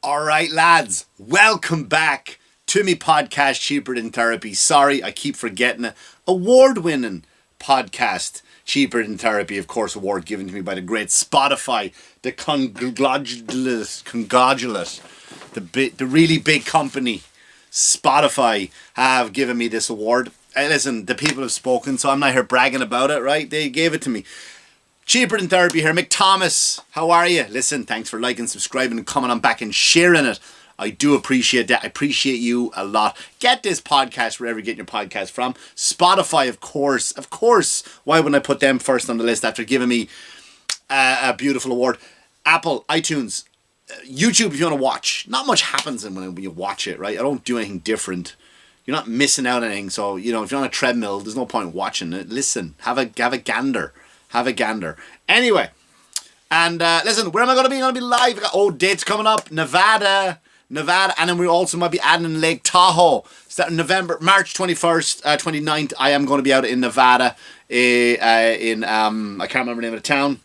All right, lads, welcome back to me podcast, Cheaper Than Therapy. Sorry, I keep forgetting it. Award-winning podcast, Cheaper Than Therapy, of course, award given to me by the great Spotify, the congratulate, the really big company, Spotify, have given me this award. Hey, listen, the people have spoken, so I'm not here bragging about it, right? They gave it to me. Cheaper Than Therapy here. Mick Thomas, how are you? Listen, thanks for liking, subscribing, and coming on back and sharing it. I do appreciate that. I appreciate you a lot. Get this podcast wherever you get your podcast from. Spotify, of course. Of course. Why wouldn't I put them first on the list after giving me a beautiful award? Apple, iTunes, YouTube if you want to watch. Not much happens when you watch it, right? I don't do anything different. You're not missing out on anything. So, if you're on a treadmill, there's no point watching it. Listen, have a gander. Have a gander. Anyway, and listen, where am I going to be? I'm going to be live. I got dates coming up. Nevada, and then we also might be adding in Lake Tahoe. Starting March 21st, 29th, I am going to be out in Nevada, I can't remember the name of the town,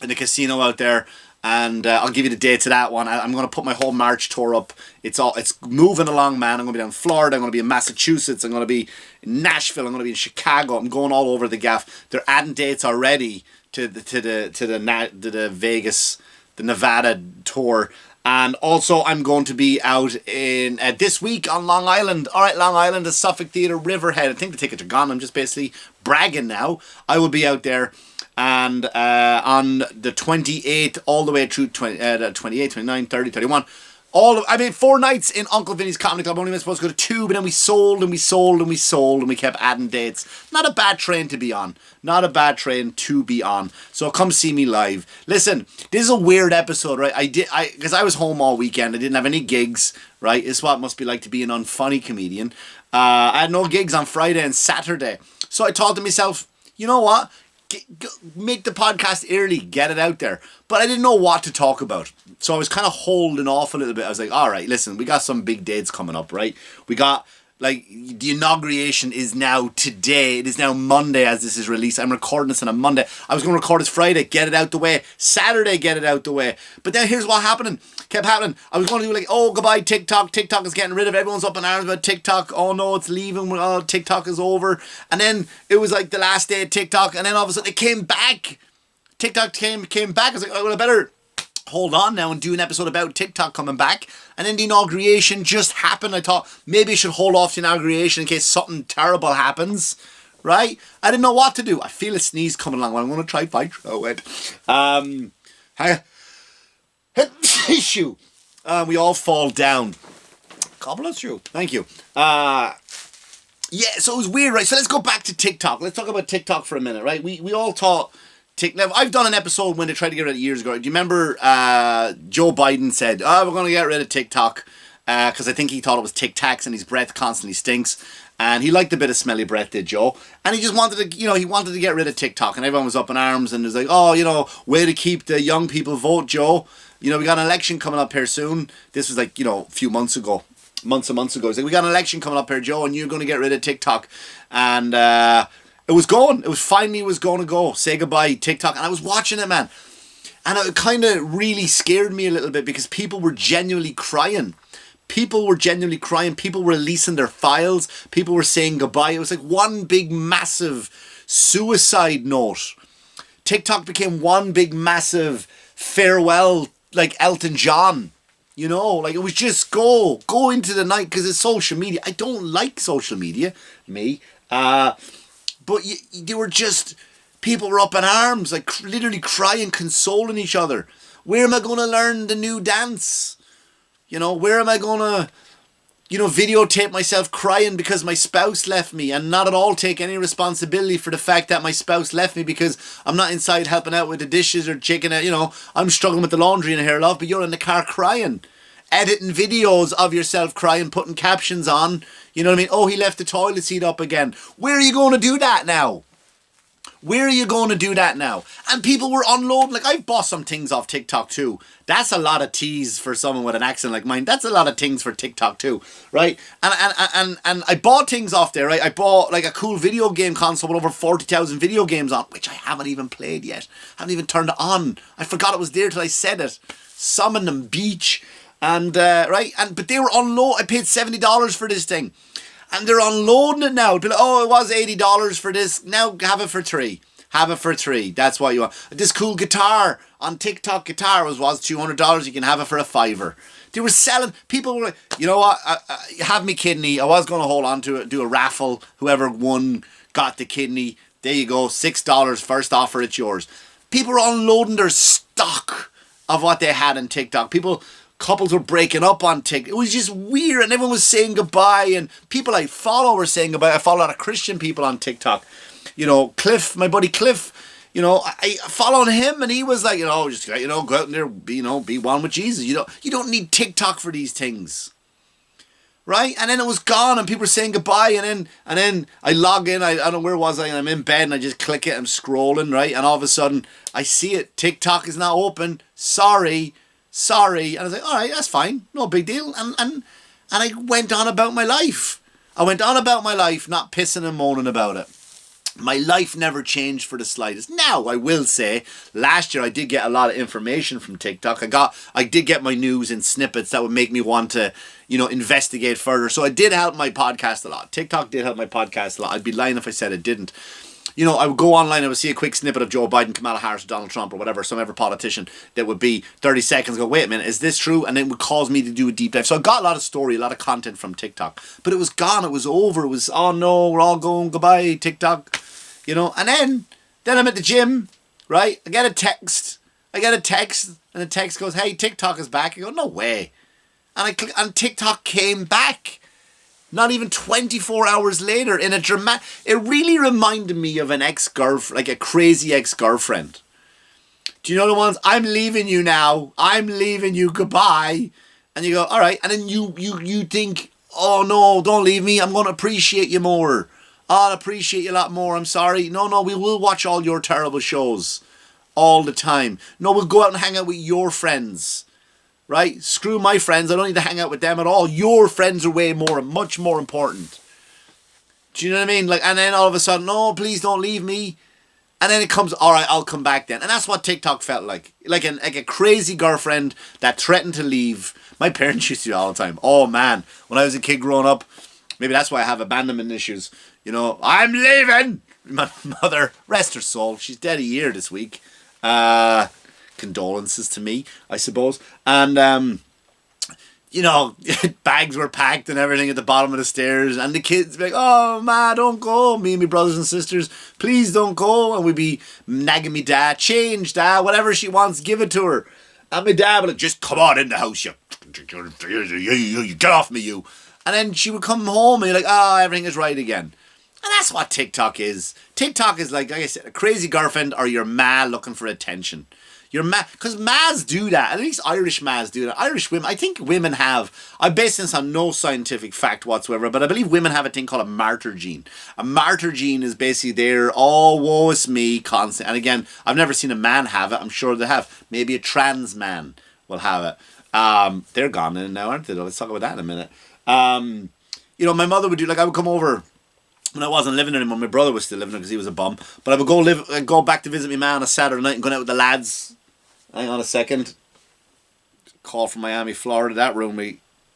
in the casino out there. And I'll give you the dates of that one. I'm going to put my whole March tour up. It's moving along, man. I'm going to be down in Florida. I'm going to be in Massachusetts. I'm going to be in Nashville. I'm going to be in Chicago. I'm going all over the gaff. They're adding dates already to the Vegas, the Nevada tour. And also, I'm going to be out in this week on Long Island. All right, Long Island, the Suffolk Theatre, Riverhead. I think the tickets are gone. I'm just basically bragging now. I will be out there. And on the 28th, all the way through 28, 29, 30, 31. 4 nights in Uncle Vinny's Comedy Club. Only supposed to go to 2, but then we sold, and we kept adding dates. Not a bad train to be on. So come see me live. Listen, this is a weird episode, right? Because I was home all weekend. I didn't have any gigs, right? It's what it must be like to be an unfunny comedian. I had no gigs on Friday and Saturday. So I thought to myself, you know what? Make the podcast early, get it out there. But I didn't know what to talk about. So I was kind of holding off a little bit. I was like, all right, listen, we got some big dates coming up, right? We got, the inauguration is now today. It is now Monday as this is released. I'm recording this on a Monday. I was going to record this Friday, get it out the way. Saturday, get it out the way. But then here's what kept happening. I was going to do goodbye TikTok. TikTok is getting rid of it. Everyone's up in arms about TikTok. Oh no, it's leaving. Oh, TikTok is over. And then it was the last day of TikTok. And then all of a sudden it came back. TikTok came back. I was like, oh, well, I better hold on now and do an episode about TikTok coming back. And then the inauguration just happened. I thought maybe I should hold off the inauguration in case something terrible happens. Right? I didn't know what to do. I feel a sneeze coming along. I'm going to try fight through it. Issue. We all fall down. God bless you. Thank you. Yeah, so it was weird, right? So let's go back to TikTok. Let's talk about TikTok for a minute, right? We all thought TikTok. I've done an episode when they tried to get rid of it years ago. Do you remember Joe Biden said, we're going to get rid of TikTok because I think he thought it was Tic Tacs and his breath constantly stinks. And he liked a bit of smelly breath, did Joe. And he just wanted to, he wanted to get rid of TikTok. And everyone was up in arms and was like, way to keep the young people vote, Joe. We got an election coming up here soon. This was a few months and months ago. He's like, we got an election coming up here, Joe, and you're going to get rid of TikTok. And it was going. It was finally going to go. Say goodbye, TikTok. And I was watching it, man. And it kind of really scared me a little bit because people were genuinely crying. People were releasing their files. People were saying goodbye. It was like one big, massive suicide note. TikTok became one big, massive farewell, like Elton John. It was just go into the night because it's social media. I don't like social media, but they were just, people were up in arms, literally crying, consoling each other. Where am I going to learn the new dance? Where am I going to, videotape myself crying because my spouse left me and not at all take any responsibility for the fact that my spouse left me because I'm not inside helping out with the dishes or chicken. I'm struggling with the laundry and hair, love, but you're in the car crying, editing videos of yourself crying, putting captions on. You know what I mean? Oh, he left the toilet seat up again. Where are you going to do that now? And people were unloading. I've bought some things off TikTok too. That's a lot of teas for someone with an accent like mine. That's a lot of things for TikTok too, right? And I bought things off there, right? I bought a cool video game console with over 40,000 video games on, which I haven't even played yet. Haven't even turned it on. I forgot it was there till I said it. Summon and Beach. And but they were unloading. I paid $70 for this thing, and they're unloading it now. Be like, oh, it was $80 for this. Now have it for $3. Have it for $3. That's what you want. This cool guitar on TikTok guitar was $200. You can have it for $5. They were selling. People were like, you know what? Have me kidney. I was going to hold on to it, do a raffle. Whoever won got the kidney. There you go. $6. First offer. It's yours. People were unloading their stock of what they had on TikTok. Couples were breaking up on TikTok. It was just weird, and everyone was saying goodbye, and people I follow were saying goodbye. I follow a lot of Christian people on TikTok. You know, Cliff, my buddy Cliff, you know, I followed him, and he was like, just, go out there, be one with Jesus. You don't need TikTok for these things. Right? And then it was gone, and people were saying goodbye, and then I log in, I don't know where was I, and I'm in bed, and I just click it, I'm scrolling, right? And all of a sudden, I see it, TikTok is now open, sorry, and I was like, all right, that's fine, no big deal, and I went on about my life. I went on about my life, not pissing and moaning about it. My life never changed for the slightest. Now, I will say, last year I did get a lot of information from TikTok. I did get my news in snippets that would make me want to, investigate further. So it did help my podcast a lot. TikTok did help my podcast a lot. I'd be lying if I said it didn't. I would go online, I would see a quick snippet of Joe Biden, Kamala Harris, or Donald Trump, or whatever, some ever politician that would be 30 seconds, go, wait a minute, is this true? And then it would cause me to do a deep dive. So I got a lot of story, a lot of content from TikTok. But it was gone, it was over, it was, oh no, we're all going, goodbye, TikTok. And then I'm at the gym, right? I get a text, and the text goes, hey, TikTok is back. I go, no way. And I click, and TikTok came back. Not even 24 hours later, in a dramatic... It really reminded me of an ex-girlfriend, like a crazy ex-girlfriend. Do you know the ones? I'm leaving you now. I'm leaving you. Goodbye. And you go, all right. And then you think, oh no, don't leave me. I'm going to appreciate you more. I'll appreciate you a lot more. I'm sorry. No, we will watch all your terrible shows all the time. No, we'll go out and hang out with your friends. Right? Screw my friends. I don't need to hang out with them at all. Your friends are much more important. Do you know what I mean? And then all of a sudden, no, please don't leave me. And then it comes, all right, I'll come back then. And that's what TikTok felt like. Like a crazy girlfriend that threatened to leave. My parents used to do it all the time. Oh man, when I was a kid growing up, maybe that's why I have abandonment issues. I'm leaving. My mother, rest her soul, she's dead a year this week. Condolences to me, I suppose. And bags were packed and everything at the bottom of the stairs, and the kids be like, oh ma, don't go. Me and my brothers and sisters, please don't go. And we'd be nagging me dad, change dad, whatever she wants, give it to her. And my dad would like, just come on in the house, you get off me, you. And then she would come home and you're like, oh, everything is right again. And that's what TikTok is. TikTok is like I said, a crazy girlfriend or your ma looking for attention. Your ma, because mas do that. At least Irish mas do that. Irish women, I think women have, I base this on no scientific fact whatsoever, but I believe women have a thing called a martyr gene. A martyr gene is basically there, oh, woe is me, constant. And again, I've never seen a man have it. I'm sure they have. Maybe a trans man will have it. They're gone in now, aren't they? Let's talk about that in a minute. My mother would do, I would come over when I wasn't living anymore. My brother was still living there because he was a bum. But I would go back to visit my man on a Saturday night and go out with the lads. Hang on a second. Call from Miami, Florida. That room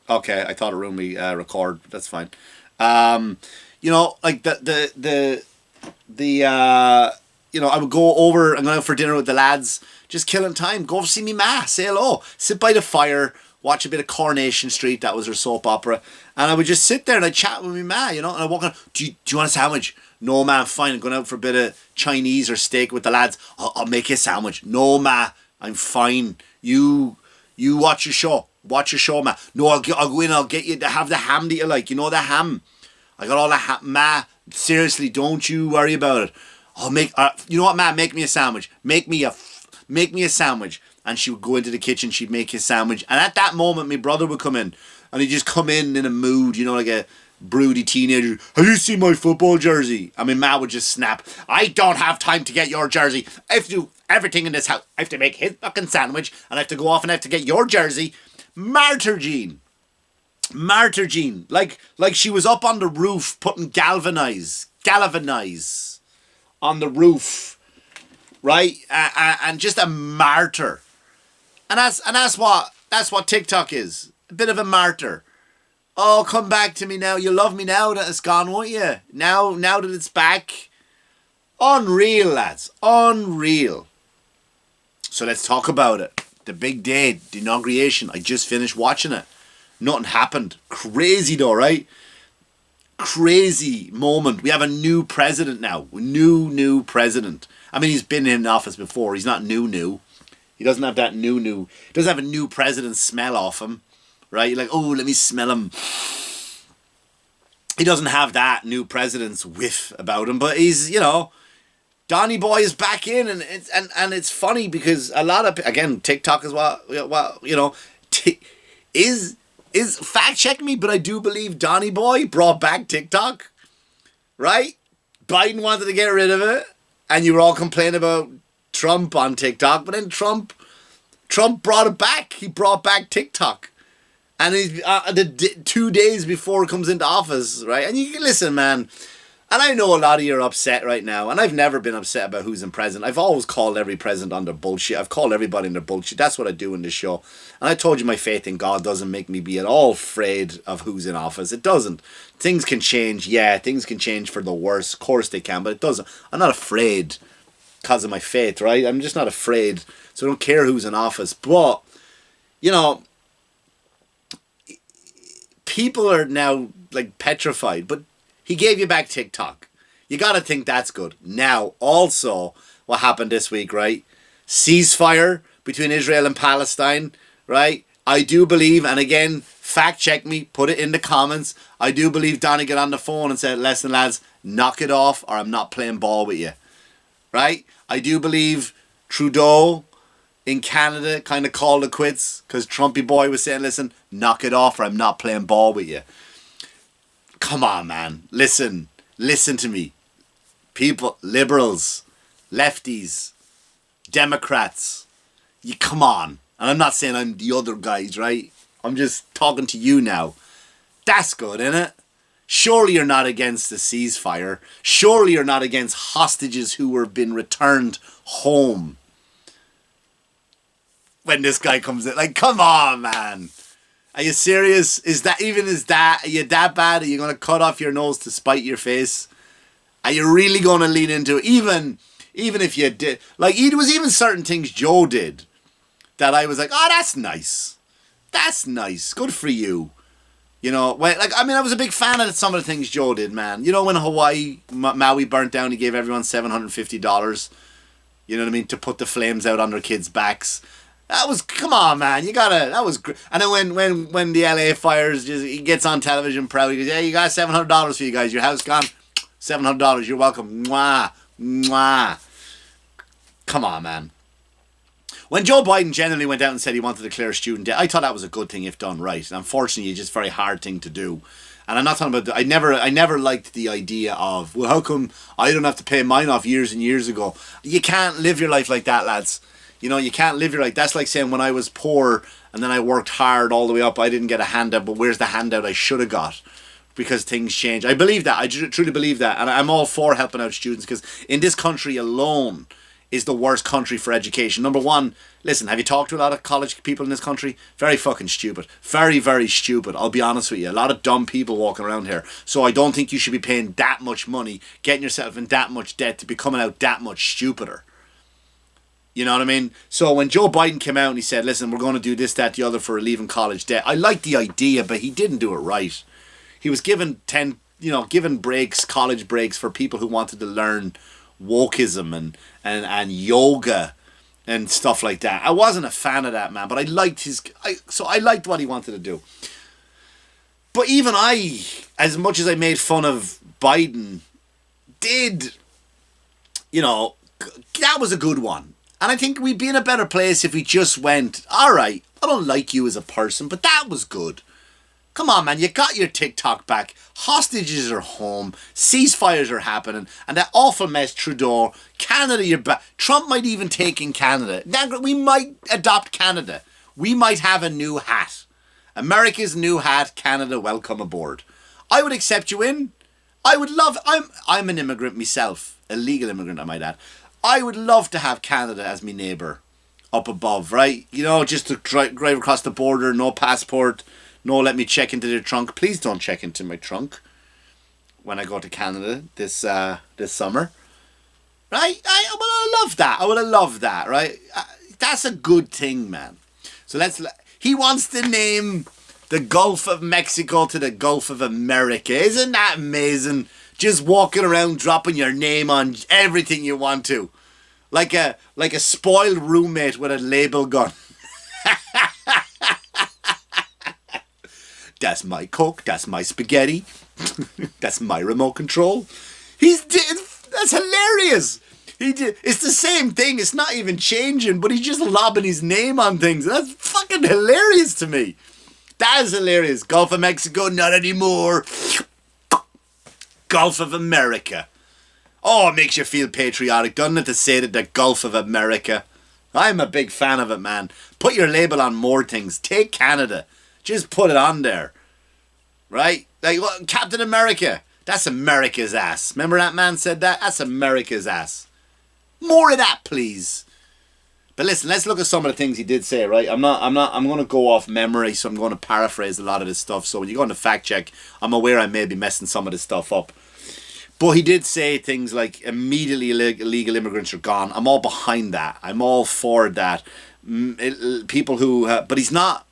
okay, I thought a room we record. That's fine. I would go over and go out for dinner with the lads, just killing time. Go see me ma, say hello, sit by the fire, watch a bit of Coronation Street. That was her soap opera. And I would just sit there and I'd chat with me ma, and I walk on, do you want a sandwich? No ma, I'm fine. I'm going out for a bit of Chinese or steak with the lads. I'll make you a sandwich. No ma, I'm fine. You watch your show. Watch your show, ma. No, I'll go in. I'll get you to have the ham that you like. You know the ham. I got all the ham, ma. Seriously, don't you worry about it. I'll make. You know what, ma? Make me a sandwich. Make me a sandwich. And she would go into the kitchen. She'd make you a sandwich. And at that moment, my brother would come in, and he'd just come in a mood. Like a broody teenager. Have you seen my football jersey? I mean, ma would just snap. I don't have time to get your jersey. I have to do everything in this house. I have to make his fucking sandwich, and I have to go off and I have to get your jersey. Martyr gene. Like she was up on the roof putting galvanize on the roof, right? And just a martyr. And that's what That's what TikTok is. A bit of a martyr. Oh, come back to me now. You love me now that it's gone, won't you? Now that it's back. Unreal, lads. Unreal. So let's talk about it. The big day, the inauguration. I just finished watching it. Nothing happened. Crazy though, right? Crazy moment. We have a new president now. New president. I mean, he's been in office before. He's not new. He doesn't have that new. He doesn't have a new president smell off him. Right? You're like, oh, let me smell him. He doesn't have that new president's whiff about him. But he's, you know, Donny Boy is back in. And it's funny because a lot of, again, TikTok is what you know, is fact check me, but I do believe Donny Boy brought back TikTok, right? Biden wanted to get rid of it, and you were all complaining about Trump on TikTok, but then Trump brought it back. He brought back TikTok, and he's 2 days before it comes into office, right? And you can listen, man. And I know a lot of you are upset right now, and I've never been upset about who's in president. I've always called every president under bullshit. I've called everybody under bullshit. That's what I do in this show. And I told you my faith in God doesn't make me be at all afraid of who's in office. It doesn't. Things can change. Yeah, things can change for the worse. Of course they can, but it doesn't. I'm not afraid because of my faith, right? I'm just not afraid. So I don't care who's in office. But, you know, people are now like petrified, but he gave you back TikTok. You got to think that's good. Now, also, what happened this week, right? Ceasefire between Israel and Palestine, right? I do believe, and again, fact check me, put it in the comments. I do believe Donny got on the phone and said, listen, lads, knock it off or I'm not playing ball with you, right? I do believe Trudeau in Canada kind of called it quits because Trumpy boy was saying, listen, knock it off or I'm not playing ball with you. Come on, man. Listen to me. People, liberals, lefties, Democrats, you come on. And I'm not saying I'm the other guys, right? I'm just talking to you now. That's good, isn't it? Surely you're not against the ceasefire. Surely you're not against hostages who were being returned home. When this guy comes in, like, come on, man. Are you serious? Are you that bad? Are you going to cut off your nose to spite your face? Are you really going to lean into it? Even if you did. Like, it was even certain things Joe did that I was like, oh, that's nice. That's nice. Good for you. You know, I was a big fan of some of the things Joe did, man. You know, when Hawaii, Maui burnt down, he gave everyone $750, you know what I mean, to put the flames out on their kids' backs. That was, come on, man, that was great. And then when the LA fires, he gets on television proud, he goes, yeah, you got $700 for you guys, your house gone, $700, you're welcome, mwah, mwah. Come on, man. When Joe Biden generally went out and said he wanted to declare student debt, I thought that was a good thing if done right. And unfortunately, it's just a very hard thing to do. And I'm not talking about, I never liked the idea of, well, how come I don't have to pay mine off years and years ago? You can't live your life like that, lads. You know, you can't live your life. That's like saying when I was poor and then I worked hard all the way up, I didn't get a handout, but where's the handout I should have got? Because things change. I believe that. I truly believe that. And I'm all for helping out students because in this country alone is the worst country for education. Number one, listen, have you talked to a lot of college people in this country? Very fucking stupid. Very, very stupid. I'll be honest with you. A lot of dumb people walking around here. So I don't think you should be paying that much money, getting yourself in that much debt to be coming out that much stupider. You know what I mean? So when Joe Biden came out and he said, listen, we're going to do this, that, the other for relieving college debt. I liked the idea, but he didn't do it right. He was given given breaks, college breaks for people who wanted to learn wokeism and yoga and stuff like that. I wasn't a fan of that, man, but I liked I liked what he wanted to do. But even I, as much as I made fun of Biden, did, that was a good one. And I think we'd be in a better place if we just went, all right, I don't like you as a person, but that was good. Come on, man, you got your TikTok back. Hostages are home. Ceasefires are happening. And that awful mess, Trudeau. Canada, you're back. Trump might even take in Canada. We might adopt Canada. We might have a new hat. America's new hat, Canada, welcome aboard. I would accept you in. I would love, I'm an immigrant myself. A legal immigrant, I might add. I would love to have Canada as my neighbour. up above, right? You know, just to drive across the border, no passport, no let me check into the trunk. Please don't check into my trunk when I go to Canada this summer, right? I would have loved that. I would have loved that, right? That's a good thing, man. So he wants to name the Gulf of Mexico to the Gulf of America. Isn't that amazing? Just walking around dropping your name on everything you want to. Like a spoiled roommate with a label gun. That's my Coke, that's my spaghetti, that's my remote control. That's hilarious. It's the same thing. It's not even changing, but he's just lobbing his name on things. That's fucking hilarious to me. That is hilarious. Gulf of Mexico, not anymore. Gulf of America. Oh, it makes you feel patriotic, doesn't it, to say that the Gulf of America? I'm a big fan of it, man. Put your label on more things. Take Canada. Just put it on there. Right? Like, Captain America. That's America's ass. Remember that man said that? That's America's ass. More of that, please. But listen, let's look at some of the things he did say, right? I'm going to go off memory, so I'm going to paraphrase a lot of this stuff. So when you go on the fact check, I'm aware I may be messing some of this stuff up. But he did say things like, immediately illegal immigrants are gone. I'm all behind that. I'm all for that. People who... but he's not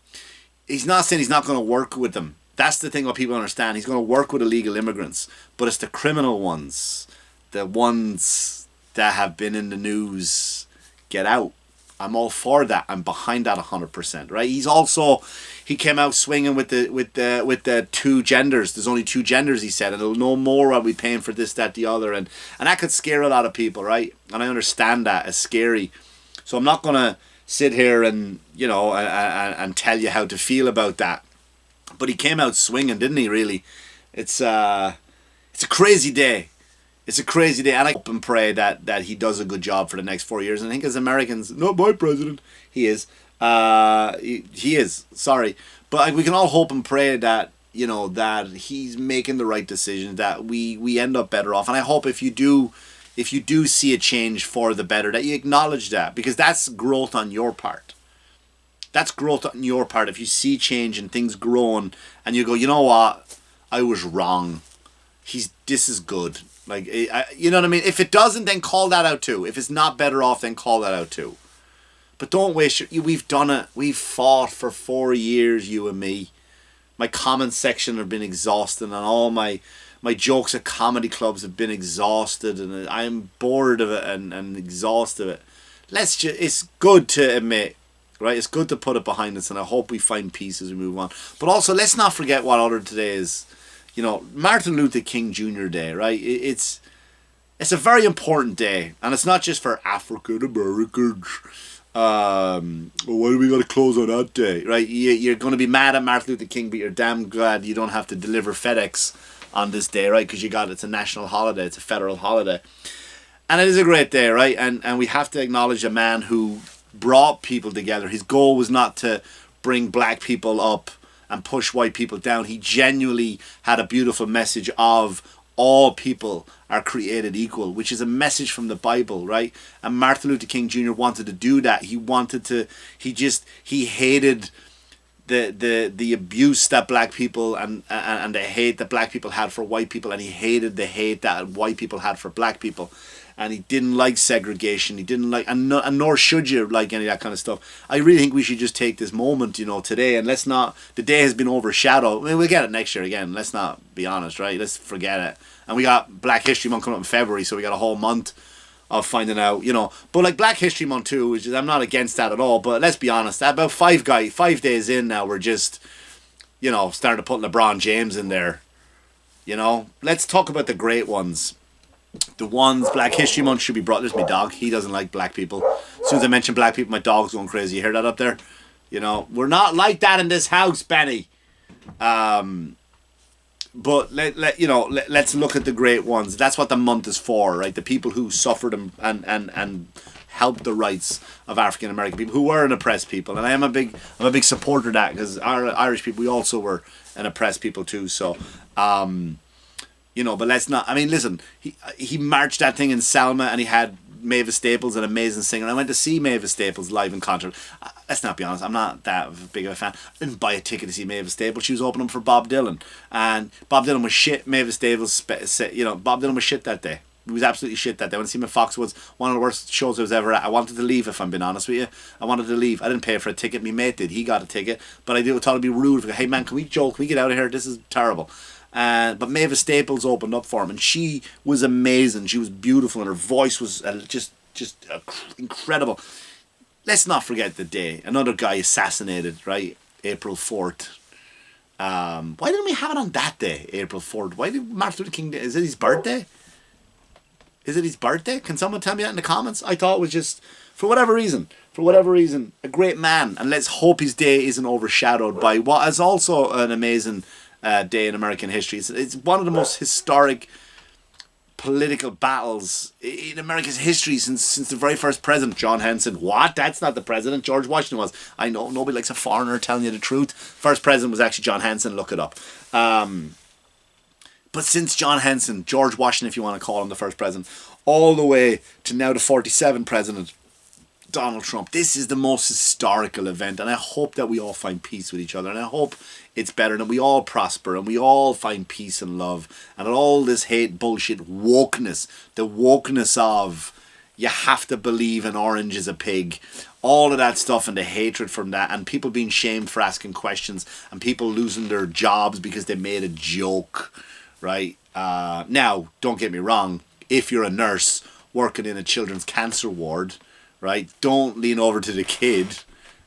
saying he's not going to work with them. That's the thing what people understand. He's going to work with illegal immigrants. But it's the criminal ones. The ones that have been in the news. Get out. I'm all for that. I'm behind that 100%. Right? He came out swinging with the two genders. There's only two genders, he said, and it'll no more I'll be paying for this, that, the other, and that could scare a lot of people, right? And I understand that it's scary. So I'm not gonna sit here and and tell you how to feel about that. But he came out swinging, didn't he? Really, it's a crazy day. It's a crazy day, and I hope and pray that he does a good job for the next 4 years. And I think as Americans, not my president, he is. He is. Sorry, but we can all hope and pray that that he's making the right decision, that we end up better off. And I hope if you do see a change for the better, that you acknowledge that, because that's growth on your part. That's growth on your part. If you see change and things growing, and you go, you know what, I was wrong. This is good. Like, you know what I mean? If it doesn't, then call that out too. If it's not better off, then call that out too. But don't waste we've done it. We've fought for 4 years, you and me. My comment section have been exhausted, and all my jokes at comedy clubs have been exhausted, and I'm bored of it and exhausted of it. It's good to admit, right? It's good to put it behind us, and I hope we find peace as we move on. But also, let's not forget what other today is. Martin Luther King Jr. Day, right? It's a very important day, and it's not just for African Americans. Why do we got to close on that day, right? You're going to be mad at Martin Luther King, but you're damn glad you don't have to deliver FedEx on this day, right? Because it's a national holiday, it's a federal holiday, and it is a great day, right? And we have to acknowledge a man who brought people together. His goal was not to bring black people up and push white people down. He genuinely had a beautiful message of all people are created equal, which is a message from the Bible, right? And Martin Luther King Jr. wanted to do that. He hated the abuse that black people and the hate that black people had for white people, and he hated the hate that white people had for black people. And he didn't like segregation. He didn't like, and nor should you like any of that kind of stuff. I really think we should just take this moment, today, and let's not. The day has been overshadowed. I mean, we'll get it next year again. Let's not be honest, right? Let's forget it. And we got Black History Month coming up in February, so we got a whole month of finding out, But like Black History Month too, I'm not against that at all. But let's be honest, about 5 days in now, we're just, starting to put LeBron James in there. Let's talk about the great ones. The ones, Black History Month should be brought. There's my dog. He doesn't like black people. As soon as I mention black people, my dog's going crazy. You hear that up there? We're not like that in this house, Benny. But let's look at the great ones. That's what the month is for, right? The people who suffered and helped the rights of African American people, who were an oppressed people. And I'm a big supporter of that, because our Irish people, we also were an oppressed people too. So but let's not. I mean, listen. He marched that thing in Selma, and he had Mavis Staples, an amazing singer. I went to see Mavis Staples live in concert. Let's not be honest, I'm not that big of a fan. I didn't buy a ticket to see Mavis Staples. She was opening for Bob Dylan, and Bob Dylan was shit. Mavis Staples, Bob Dylan was shit that day. He was absolutely shit that day. I went to see him at Foxwoods, one of the worst shows I was ever at. I wanted to leave, if I'm being honest with you. I wanted to leave. I didn't pay for a ticket. My mate did. He got a ticket, but I thought it'd be rude. Hey man, can we get out of here? This is terrible. But Mavis Staples opened up for him, and she was amazing. She was beautiful, and her voice was just incredible. Let's not forget the day another guy assassinated, right? April 4th. Why didn't we have it on that day, April 4th? Why did Martin Luther King Day? Is it his birthday? Is it his birthday? Can someone tell me that in the comments? I thought it was just, for whatever reason, a great man. And let's hope his day isn't overshadowed by what is also an amazing day in American history. It's one of the most historic political battles in America's history since the very first president, John Henson. What? That's not the president. George Washington was. I know, nobody likes a foreigner telling you the truth. First president was actually John Henson. Look it up. But since John Henson, George Washington, if you want to call him the first president, all the way to now the 47th president, Donald Trump, this is the most historical event, and I hope that we all find peace with each other, and I hope it's better, and that we all prosper, and we all find peace and love, and all this hate, bullshit, wokeness, the wokeness of you have to believe an orange is a pig, all of that stuff, and the hatred from that, and people being shamed for asking questions, and people losing their jobs because they made a joke, right? Now, don't get me wrong, if you're a nurse working in a children's cancer ward, right, don't lean over to the kid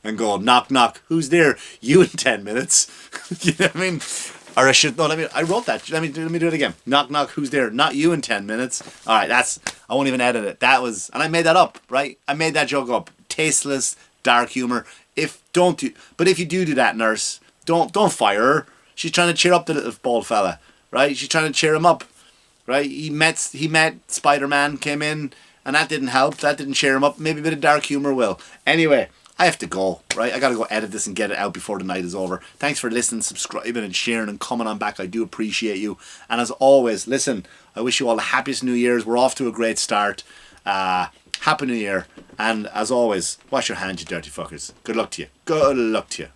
and go, knock, knock, who's there? You in 10 minutes. You know what I mean? Or I wrote that. Let me do it again. Knock, knock, who's there? Not you in 10 minutes. All right, I won't even edit it. And I made that up, right? I made that joke up. Tasteless, dark humor. But if you do that, nurse, don't fire her. She's trying to cheer up the little bald fella, right? She's trying to cheer him up, right? He met Spider-Man, came in, and that didn't help. That didn't cheer him up. Maybe a bit of dark humor will. Anyway, I have to go, right? I got to go edit this and get it out before the night is over. Thanks for listening, subscribing, and sharing, and coming on back. I do appreciate you. And as always, listen, I wish you all the happiest New Year's. We're off to a great start. Happy New Year. And as always, wash your hands, you dirty fuckers. Good luck to you. Good luck to you.